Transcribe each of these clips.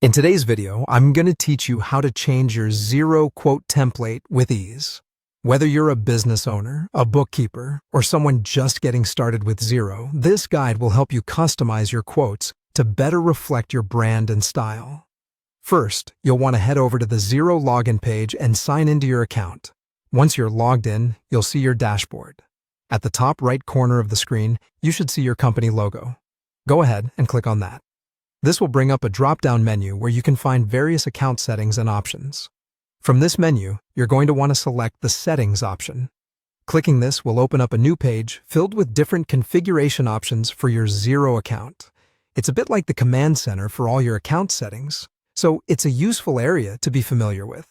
In today's video, I'm going to teach you how to change your Xero quote template with ease. Whether you're a business owner, a bookkeeper, or someone just getting started with Xero, this guide will help you customize your quotes to better reflect your brand and style. First, you'll want to head over to the Xero login page and sign into your account. Once you're logged in, you'll see your dashboard. At the top right corner of the screen, you should see your company logo. Go ahead and click on that. This will bring up a drop-down menu where you can find various account settings and options. From this menu, you're going to want to select the Settings option. Clicking this will open up a new page filled with different configuration options for your Xero account. It's a bit like the command center for all your account settings, so it's a useful area to be familiar with.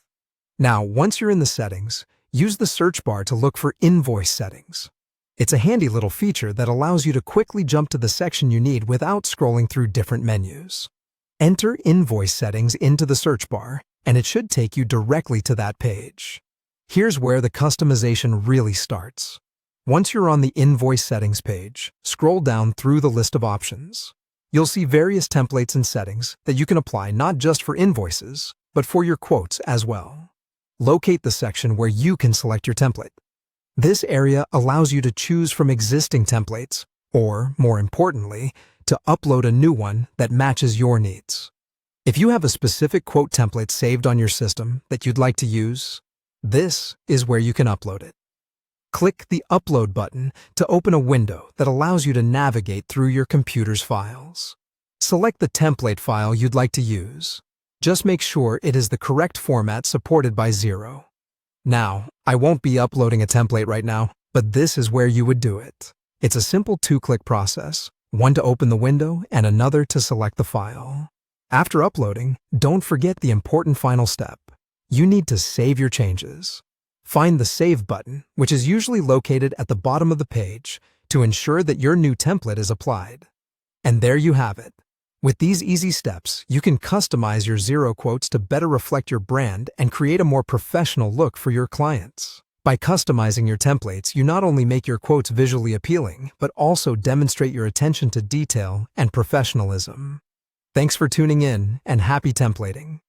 Now, once you're in the settings, use the search bar to look for Invoice Settings. It's a handy little feature that allows you to quickly jump to the section you need without scrolling through different menus. Enter Invoice Settings into the search bar, and it should take you directly to that page. Here's where the customization really starts. Once you're on the Invoice Settings page, scroll down through the list of options. You'll see various templates and settings that you can apply not just for invoices, but for your quotes as well. Locate the section where you can select your template. This area allows you to choose from existing templates, or, more importantly, to upload a new one that matches your needs. If you have a specific quote template saved on your system that you'd like to use, this is where you can upload it. Click the Upload button to open a window that allows you to navigate through your computer's files. Select the template file you'd like to use. Just make sure it is the correct format supported by Xero. Now, I won't be uploading a template right now, but this is where you would do it. It's a simple two-click process, one to open the window and another to select the file. After uploading, don't forget the important final step. You need to save your changes. Find the Save button, which is usually located at the bottom of the page, to ensure that your new template is applied. And there you have it. With these easy steps, you can customize your Xero quotes to better reflect your brand and create a more professional look for your clients. By customizing your templates, you not only make your quotes visually appealing, but also demonstrate your attention to detail and professionalism. Thanks for tuning in, and happy templating!